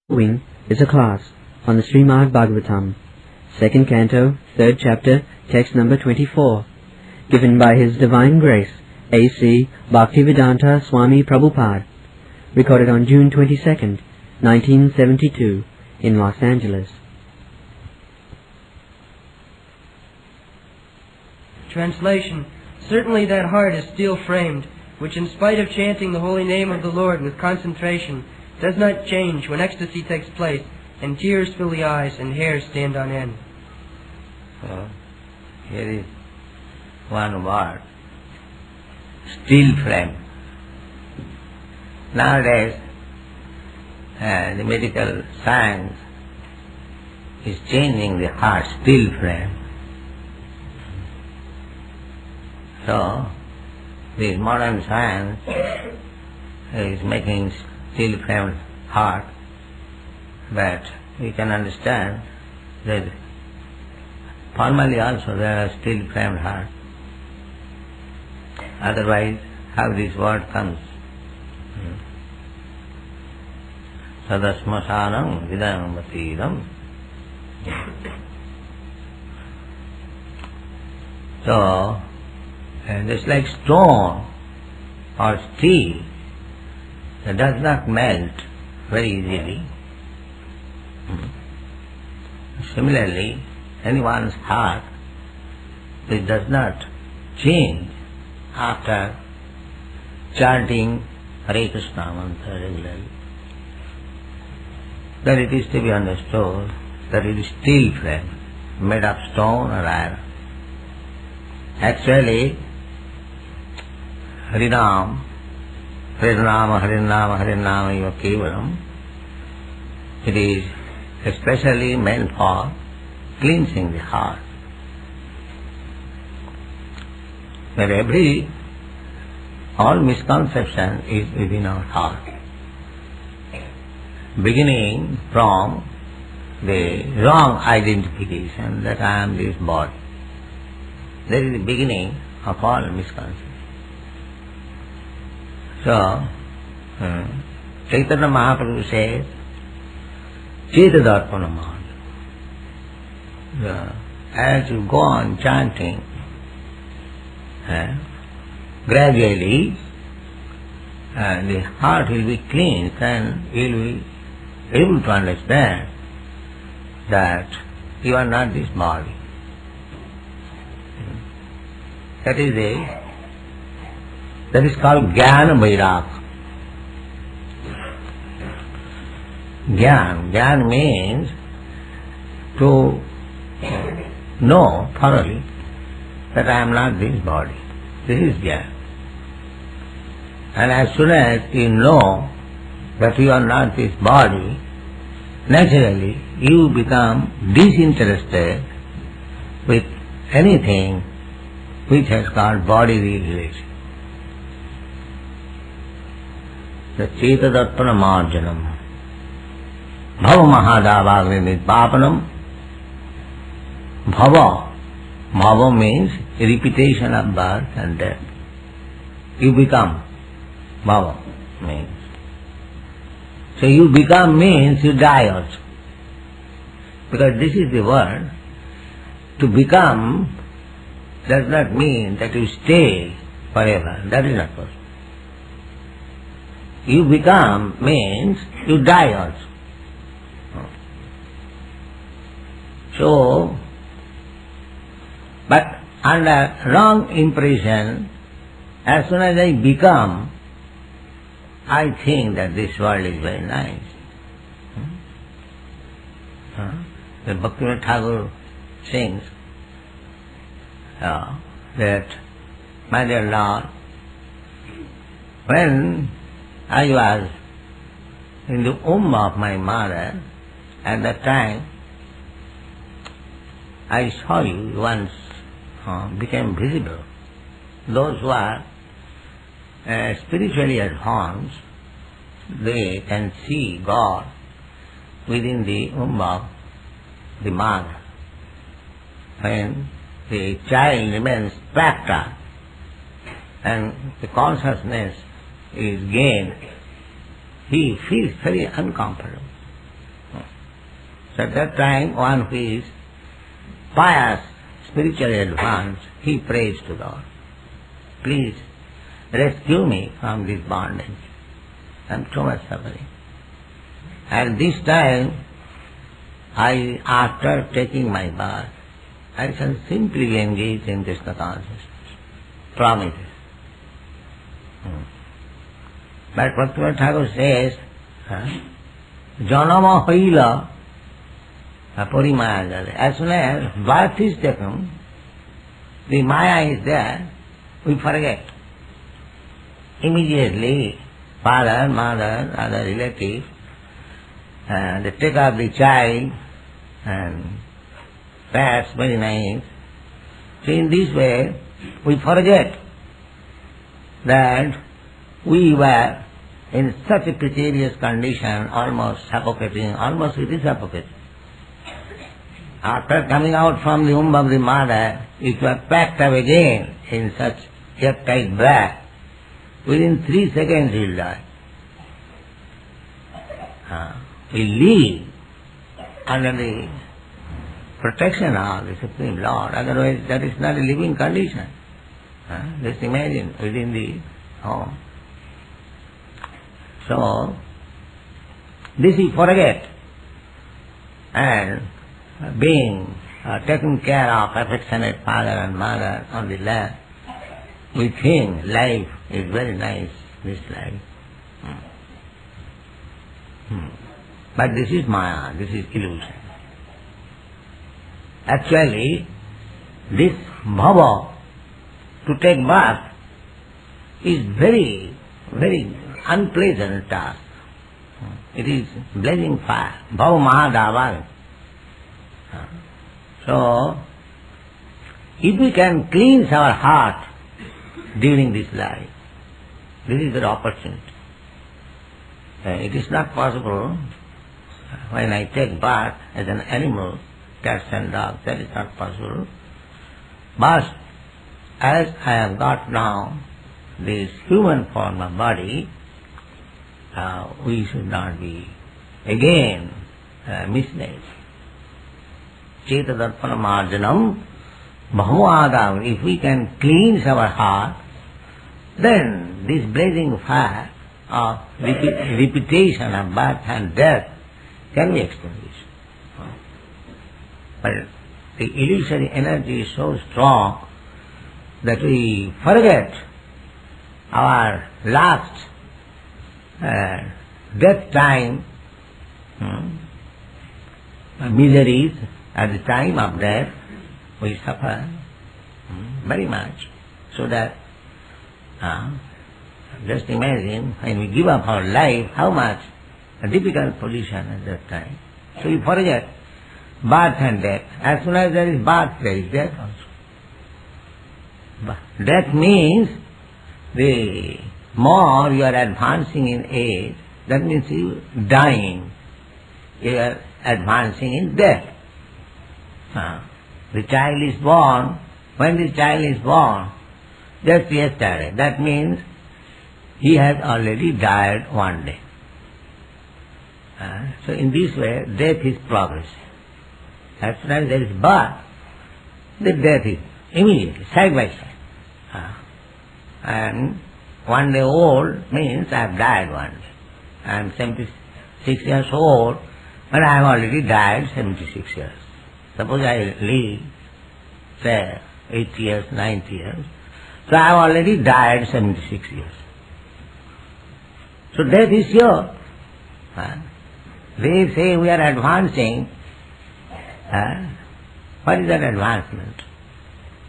Following is a class on the Srimad Bhagavatam, 2nd Canto, 3rd Chapter, text number 24, given by His Divine Grace, A.C. Bhaktivedanta Swami Prabhupada, recorded on June 22nd, 1972, in Los Angeles. Translation. Certainly that heart is steel-framed, which in spite of chanting the holy name of the Lord with concentration, does not change when ecstasy takes place, and tears fill the eyes and hairs stand on end. So, here is one word, steel frame. Nowadays, the medical science is changing the heart steel frame. So, this modern science is making steel framed heart, but we can understand that formally also there are steel framed heart. Otherwise, how this word comes? Sadasmasanam vidam matidam. So, just like stone or steel, it does not melt very easily. Similarly, anyone's heart, it does not change after chanting Hare Krishna mantra regularly. That it is to be understood that it is steel frame, made of stone or iron. Actually, Harinam, Harinama, Harinama, Harinama eva kevalam, it is especially meant for cleansing the heart. That all misconception is within our heart, beginning from the wrong identification that I am this body. That is the beginning of all misconception. So, Chaitanya Mahaprabhu says, Chetadarpanamad. As you go on chanting, gradually the heart will be cleansed and you will be able to understand that you are not this body. That is called Jnana Vairagya. Jnana means to know thoroughly that I am not this body. This is Jnana. And as soon as you know that you are not this body, naturally you become disinterested with anything which has got bodily relation. The Chetadarpana Marjanam, Bhava Mahadavagni Nidpapanam. Bhava means repetition of birth and death. You become. Bhava means. So you become means you die also. Because this is the word. To become does not mean that you stay forever. That is not possible. You become means you die also. So, but under wrong impression, as soon as I become, I think that this world is very nice. The Bhaktivinoda Thakur sings that, my dear Lord, when I was in the womb of my mother, at that time I saw you once became visible. Those who are spiritually advanced, they can see God within the womb of the mother. When the child remains prakta and the consciousness is gained, he feels very uncomfortable. So at that time, one who is pious, spiritually advanced, he prays to God, please rescue me from this bondage. I am too much suffering. And this time, after taking my bath, I shall simply engage in Krishna consciousness. Promises. But Bhaktivinoda Thakur says, Janama Haila Parimaya Jale. As soon as birth is taken, the Maya is there, we forget. Immediately, father, mother, other relatives, they take up the child and that's very nice. So in this way, we forget that we were in such a precarious condition, almost suffocating, almost it is suffocating. After coming out from the womb of the mother, if you are packed up again in such airtight bag, within 3 seconds you will die. We live under the protection of the Supreme Lord, otherwise that is not a living condition. Just imagine within the home. So, this we forget, and being taken care of affectionate father and mother on the lap, we think life is very nice, this life. But this is Maya, this is illusion. Actually, this bhava, to take birth, is very, very unpleasant task. It is blazing fire, bhava mahadava. So, if we can cleanse our heart during this life, this is the opportunity. It is not possible when I take birth as an animal, cats and dogs, that is not possible. But as I have got now this human form of body, we should not be again misled. Chetadarpana marjanam bhavamadam. If we can cleanse our heart, then this blazing fire of repetition of birth and death can be extinguished. But the illusory energy is so strong that we forget our last death time miseries. At the time of death, we suffer very much. So that, just imagine, when we give up our life, how much a difficult position at that time. So we forget birth and death. As soon as there is birth, there is death also. Death means the more you are advancing in age, that means you are dying. You are advancing in death. The child is born. When the child is born, just yesterday, that means he has already died one day. So in this way, death is progressive. As soon as there is birth, the death is immediately, side by side. And 1 day old means I have died one day. I am 76 years old, but I have already died 76 years. Suppose I live, say, 8 years, 9 years, so I have already died 76 years. So death is sure. They say we are advancing. What is that advancement?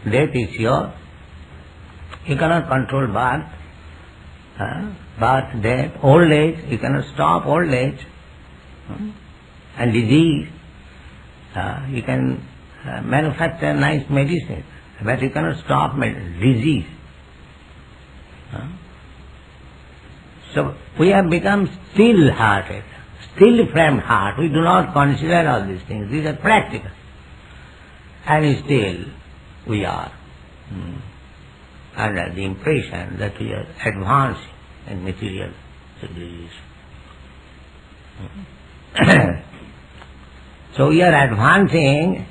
Death is sure. You cannot control birth, birth, death, old age. You cannot stop old age. And disease. You can manufacture nice medicine, but you cannot stop disease. So we have become still-hearted, still-framed heart. We do not consider all these things. These are practical. And still we are under the impression that we are advancing in material civilization. So we are advancing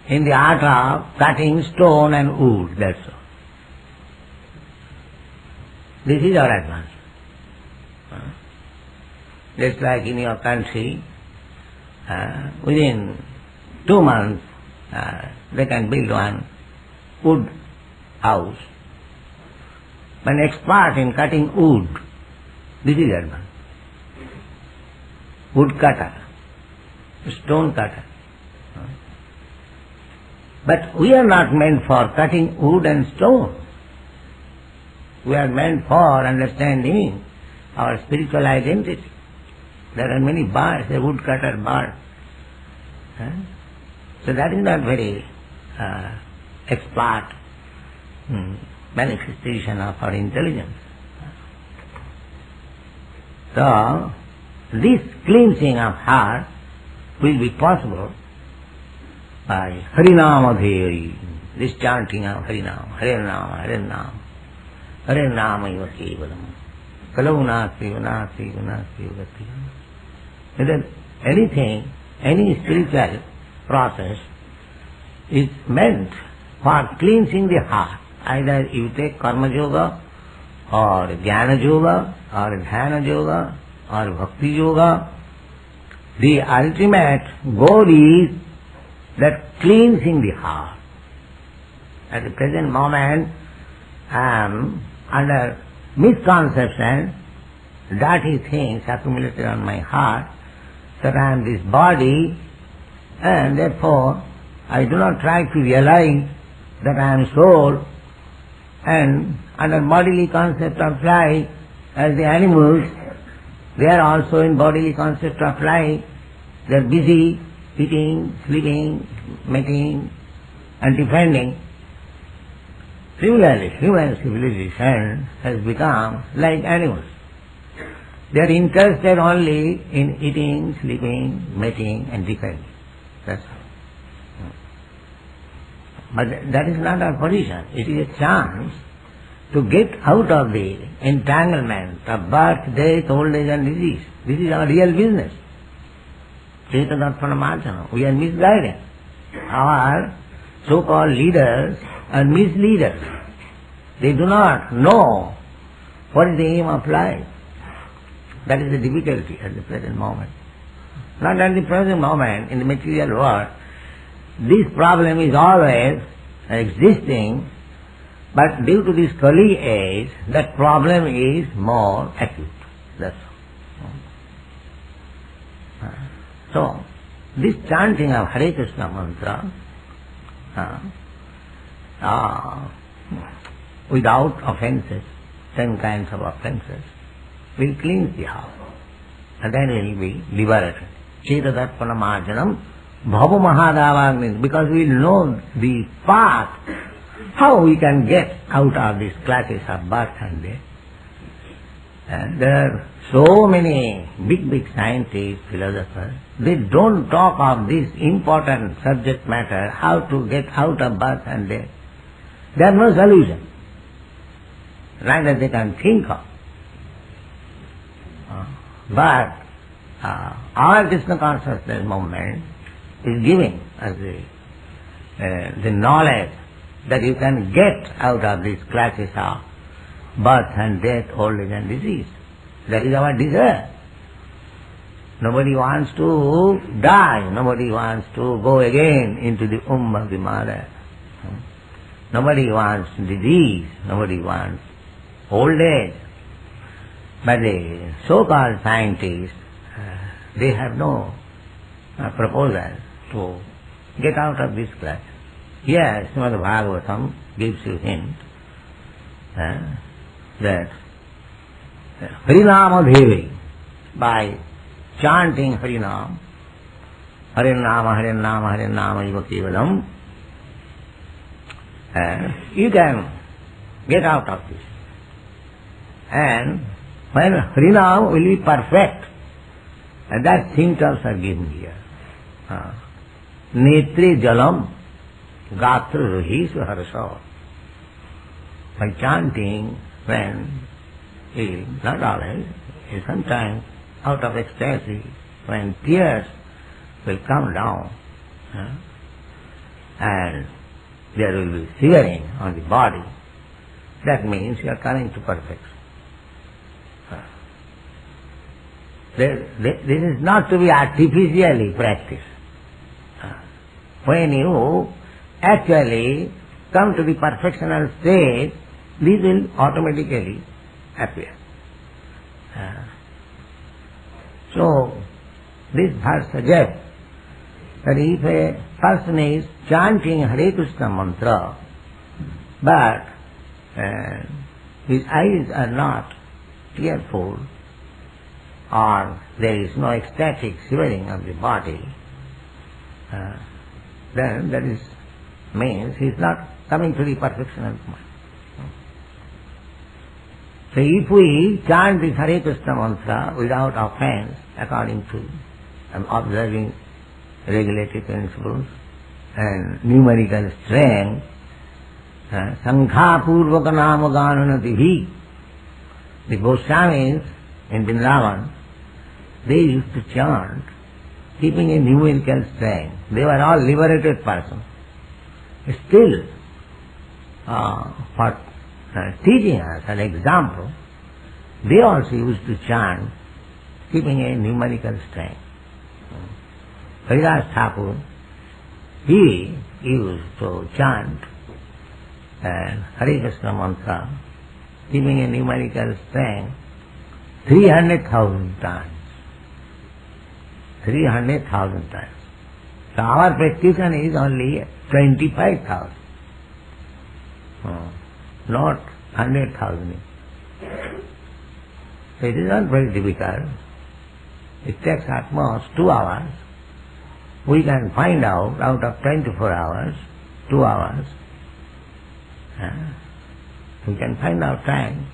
in the art of cutting stone and wood, that's all. This is our advance. Just like in your country, within 2 months they can build one wood house. An expert in cutting wood, this is advance. Wood cutter, stone cutter. But we are not meant for cutting wood and stone. We are meant for understanding our spiritual identity. There are many birds, a woodcutter bird. So that is not very expert manifestation of our intelligence. So, this cleansing of heart will be possible by Harinama Dheri, this chanting of Harinama, Harinama, Harinama, Harinama iva kevalam, Kalavunasi, Vanasi, Vanasi, Vati. Whether anything, any spiritual process is meant for cleansing the heart. Either you take Karma Yoga, or Jnana Yoga, or Dhyana Yoga, or Bhakti Yoga. The ultimate goal is that cleansing the heart. At the present moment, I am under misconception, dirty things accumulated on my heart, that I am this body, and therefore I do not try to realize that I am soul, and under bodily concept of life, as the animals, they are also in bodily concept of life. They are busy eating, sleeping, mating, and defending. Similarly, human civilization has become like animals. They are interested only in eating, sleeping, mating, and defending. That's all. But that is not our position. It is a chance to get out of the entanglement of birth, death, old age and disease. This is our real business. We are misguided. Our so-called leaders are misleaders. They do not know what is the aim of life. That is the difficulty at the present moment. Not at the present moment, in the material world, this problem is always existing, but due to this Kali age, that problem is more acute. That's all. So, this chanting of Hare Krishna mantra, without offences, 10 kinds of offences, will cleanse the heart, and then we will be liberated. Chetadarpana marjanam bhava mahadavagni, because we will know the path, how we can get out of these classes of birth and death. And there are so many big scientists, philosophers, they don't talk of this important subject matter, how to get out of birth and death. There are no solution, neither they can think of. But our Krishna consciousness movement is giving us the knowledge that you can get out of these classes of birth and death, old age and disease. That is our desire. Nobody wants to die. Nobody wants to go again into the womb of the mother. Nobody wants disease. Nobody wants old age. But the so-called scientists, they have no proposal to get out of this class. Yes, Srimad Bhagavatam gives you hint that Harinama Devi, by chanting Harinam, Harinama, Harinama, Harinama iva kevalam, you can get out of this. And when Harinam will be perfect, and that symptoms are given here. Netri jalam, gatra rahi harsha. By chanting, when not always, sometimes out of ecstasy, when tears will come down, and there will be shivering on the body. That means you are coming to perfection. This is not to be artificially practiced. When you actually come to the perfectional state, this will automatically appear. So, this verse suggests that if a person is chanting Hare Krishna mantra, but his eyes are not tearful, or there is no ecstatic shivering of the body, then that means he is not coming to the perfection of mind. So if we chant this Hare Krishna mantra without offense, according to observing regulative principles and numerical strength, Sankha Purvaka Nama Gananatihi, the Goswamis in Vrindavan, they used to chant keeping a numerical strength. They were all liberated persons. Still, for teaching us an example, they also used to chant keeping a numerical strength. Haridas Thakur, he used to chant Hare Krishna mantra keeping a numerical strength 300,000 times. 300,000 times. So our practitioner is only 25,000. Not 100,000. So it is not very difficult. It takes at most 2 hours. We can find out of 24 hours, 2 hours. We can find out time.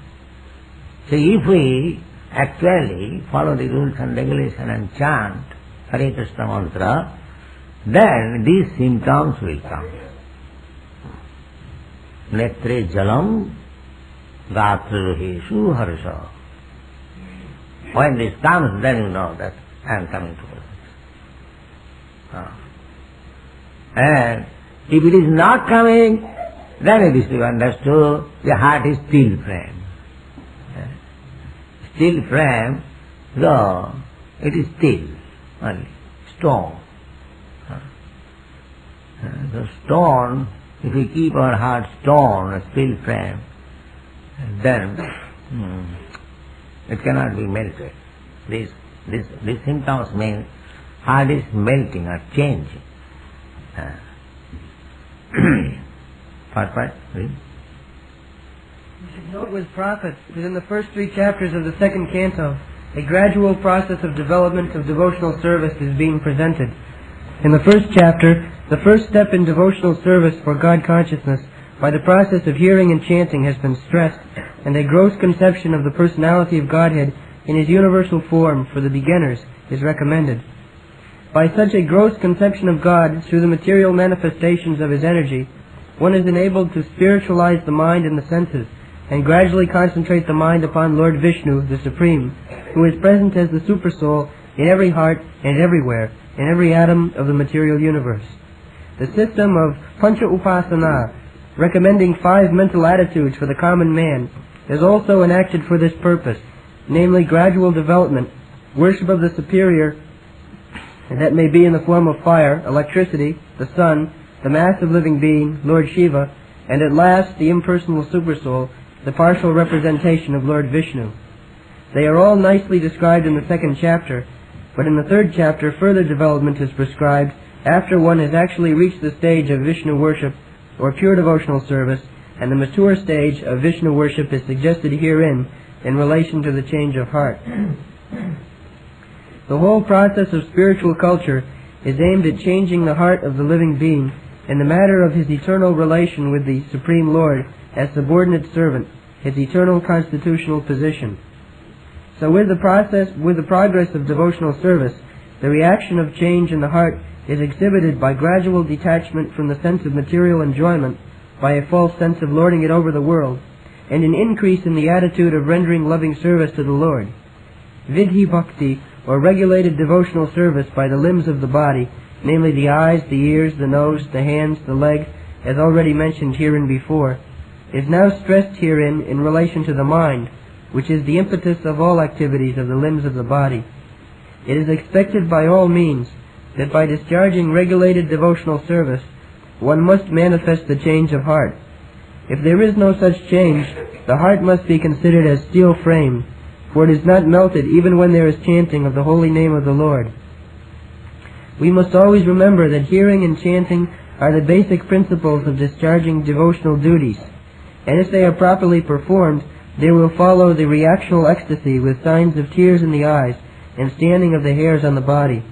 So if we actually follow the rules and regulations and chant Hare Krishna mantra, then these symptoms will come. Netre jalam gatraroheshu harsha. When this comes, then you know that I am coming to perfection. And if it is not coming, then it is to be understood the heart is still frame. Still frame, though it is still only stone. The stone, if we keep our heart stone, a still frame, then it cannot be melted. These symptoms mean heart is melting or changing. What? You should note with prophets that in the first 3 chapters of the 2nd canto, a gradual process of development of devotional service is being presented. In the first chapter, the first step in devotional service for God consciousness by the process of hearing and chanting has been stressed, and a gross conception of the personality of Godhead in His universal form for the beginners is recommended. By such a gross conception of God through the material manifestations of His energy, one is enabled to spiritualize the mind and the senses, and gradually concentrate the mind upon Lord Vishnu, the Supreme, who is present as the Supersoul in every heart and everywhere, in every atom of the material universe. The system of Pancha Upasana, recommending 5 mental attitudes for the common man, is also enacted for this purpose, namely gradual development, worship of the superior, and that may be in the form of fire, electricity, the sun, the massive living being, Lord Shiva, and at last the impersonal Supersoul, the partial representation of Lord Vishnu. They are all nicely described in the 2nd chapter, but in the 3rd chapter further development is prescribed after one has actually reached the stage of Vishnu worship or pure devotional service, and the mature stage of Vishnu worship is suggested herein in relation to the change of heart. The whole process of spiritual culture is aimed at changing the heart of the living being in the matter of his eternal relation with the Supreme Lord as subordinate servant, his eternal constitutional position. So with the progress of devotional service, the reaction of change in the heart is exhibited by gradual detachment from the sense of material enjoyment, by a false sense of lording it over the world, and an increase in the attitude of rendering loving service to the Lord. Vidhi bhakti or regulated devotional service by the limbs of the body, namely the eyes, the ears, the nose, the hands, the legs, as already mentioned herein before, is now stressed herein in relation to the mind, which is the impetus of all activities of the limbs of the body. It is expected by all means that by discharging regulated devotional service, one must manifest the change of heart. If there is no such change, the heart must be considered as steel-framed, for it is not melted even when there is chanting of the holy name of the Lord. We must always remember that hearing and chanting are the basic principles of discharging devotional duties, and if they are properly performed, there will follow the reactional ecstasy with signs of tears in the eyes and standing of the hairs on the body.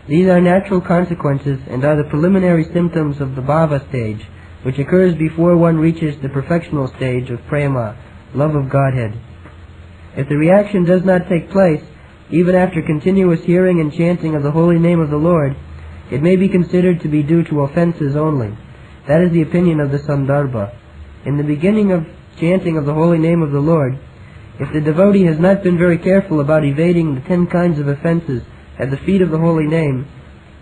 These are natural consequences and are the preliminary symptoms of the bhava stage, which occurs before one reaches the perfectional stage of prema, love of Godhead. If the reaction does not take place, even after continuous hearing and chanting of the holy name of the Lord, it may be considered to be due to offenses only. That is the opinion of the Sandarbha. In the beginning of chanting of the holy name of the Lord, if the devotee has not been very careful about evading the 10 kinds of offenses at the feet of the holy name,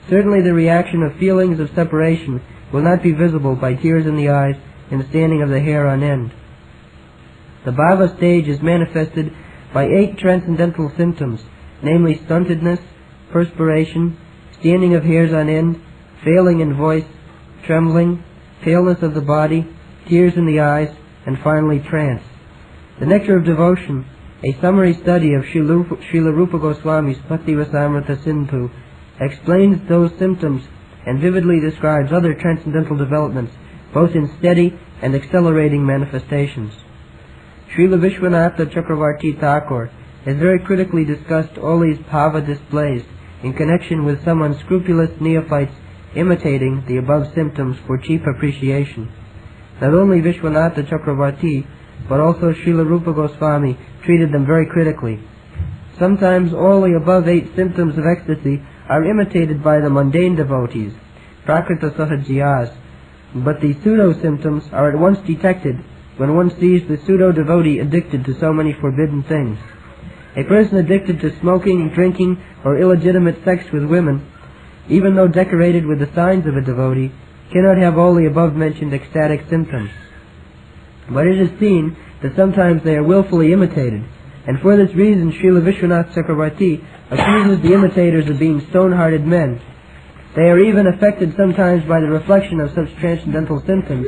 certainly the reaction of feelings of separation will not be visible by tears in the eyes and standing of the hair on end. The bhava stage is manifested by 8 transcendental symptoms, namely stuntedness, perspiration, standing of hairs on end, failing in voice, trembling, paleness of the body, tears in the eyes, and finally trance. The Nectar of Devotion, a summary study of Srila Rupa Goswami's Bhakti-Rasamrita Sindhu, explains those symptoms and vividly describes other transcendental developments, both in steady and accelerating manifestations. Srila Vishwanatha Chakravarti Thakur has very critically discussed all these bhava displays in connection with some unscrupulous neophytes imitating the above symptoms for cheap appreciation. Not only Vishwanatha Chakravarti, but also Srila Rupa Goswami treated them very critically. Sometimes all the above 8 symptoms of ecstasy are imitated by the mundane devotees, prakrita sahajiyas, but the pseudo-symptoms are at once detected when one sees the pseudo-devotee addicted to so many forbidden things. A person addicted to smoking, drinking, or illegitimate sex with women, even though decorated with the signs of a devotee, cannot have all the above-mentioned ecstatic symptoms. But it is seen that sometimes they are willfully imitated, and for this reason Srila Vishwanath Chakravarti accuses the imitators of being stone-hearted men. They are even affected sometimes by the reflection of such transcendental symptoms,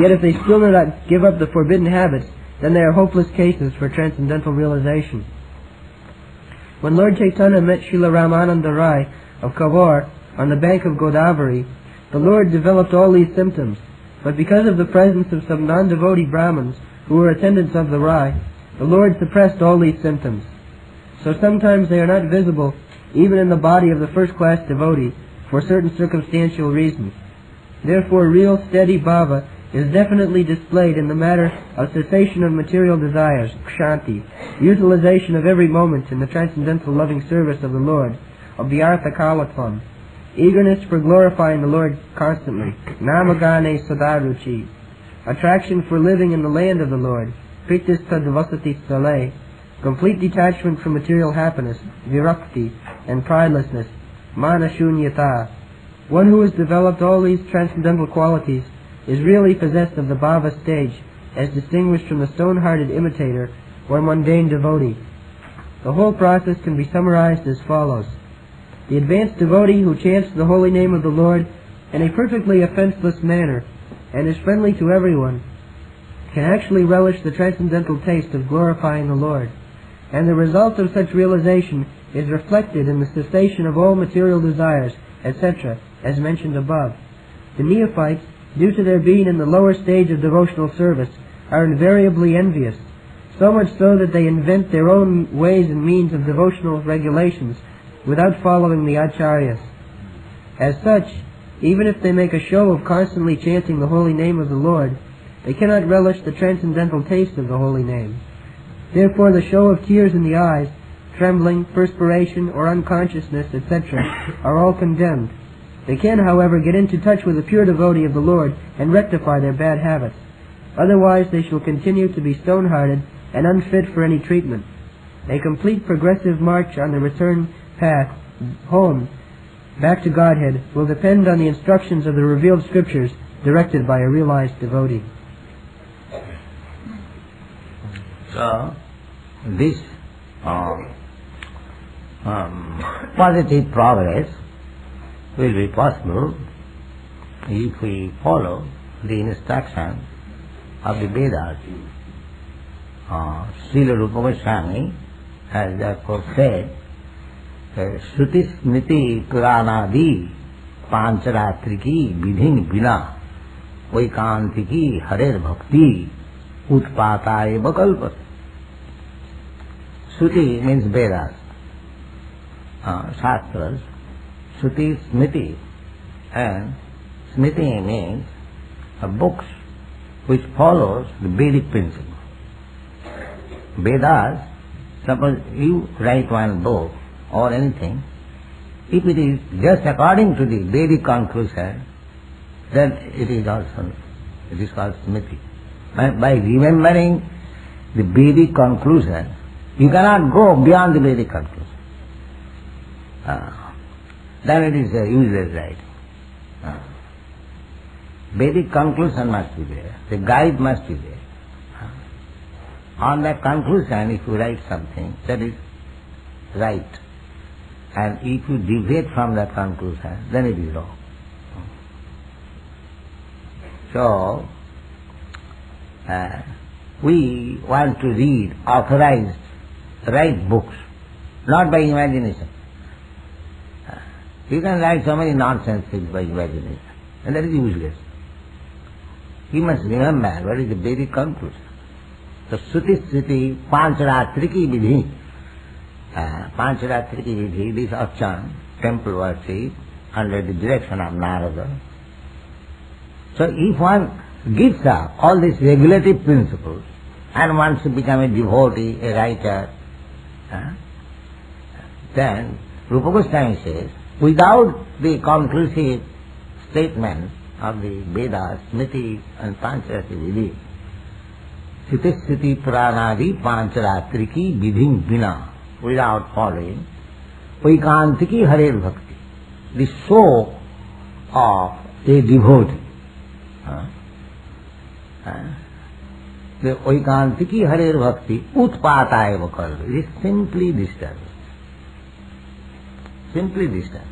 yet if they still do not give up the forbidden habits, then they are hopeless cases for transcendental realization. When Lord Chaitanya met Srila Ramananda Rai of Kavor on the bank of Godavari, the Lord developed all these symptoms, but because of the presence of some non-devotee Brahmins who were attendants of the Rai, the Lord suppressed all these symptoms. So sometimes they are not visible even in the body of the first-class devotee for certain circumstantial reasons. Therefore real steady bhava is definitely displayed in the matter of cessation of material desires, kshanti, utilization of every moment in the transcendental loving service of the Lord, of the artha kalatvam, eagerness for glorifying the Lord constantly, namagane sadaruchi, attraction for living in the land of the Lord, pritistad vasati stale, complete detachment from material happiness, virakti, and pridelessness, manashunyata. One who has developed all these transcendental qualities is really possessed of the bhava stage, as distinguished from the stone-hearted imitator or mundane devotee. The whole process can be summarized as follows. The advanced devotee who chants the holy name of the Lord in a perfectly offenseless manner and is friendly to everyone can actually relish the transcendental taste of glorifying the Lord, and the result of such realization is reflected in the cessation of all material desires, etc., as mentioned above. The neophytes, due to their being in the lower stage of devotional service, are invariably envious, so much so that they invent their own ways and means of devotional regulations without following the acharyas. As such, even if they make a show of constantly chanting the holy name of the Lord, they cannot relish the transcendental taste of the holy name. Therefore the show of tears in the eyes, trembling, perspiration, or unconsciousness, etc., are all condemned. They can, however, get into touch with a pure devotee of the Lord and rectify their bad habits. Otherwise they shall continue to be stone-hearted and unfit for any treatment. A complete progressive march on the return path home, back to Godhead, will depend on the instructions of the revealed scriptures directed by a realized devotee. So, this positive progress will be possible if we follow the instructions of the Vedas. Srila Rupa Goswami has therefore said, Shruti Smriti Puranadi Pancharatriki Vidhin Vina Vaikantiki Harer Bhakti Utpata eva kalpata. Shruti means Vedas, Shastras, Shruti Smriti, and Smriti means books which follows the Vedic principle. Vedas, suppose you write one book or anything, if it is just according to the Vedic conclusion, then it is called Smriti. By remembering the Vedic conclusion, you cannot go beyond the Vedic conclusion. Then it is a useless writing. Vedic conclusion must be there. The guide must be there. On that conclusion, if you write something, that is right. And if you deviate from that conclusion, then it is wrong. So, we want to read authorized, right books, not by imagination. You can write so many nonsense things by imagination, and that is useless. You must remember what is the Vedic conclusion. So, Shruti Smriti Pancharatriki Vidhi. Pancharatriki Vidhi, this Archan, temple worship, under the direction of Narada. So, if one gives up all these regulative principles and wants to become a devotee, a writer, then Rupa Goswami says, without the conclusive statement of the Vedas, Smriti and Pancharatriki Vidhi, Sthiti Puranadi Pancharatriki Vidhin Vina, without following, Vaikantiki Harer Bhakti, the soul of a devotee. The Vaikantiki Harer Bhakti Utpata eva kalpa, it is simply disturbed. Simply disturbed.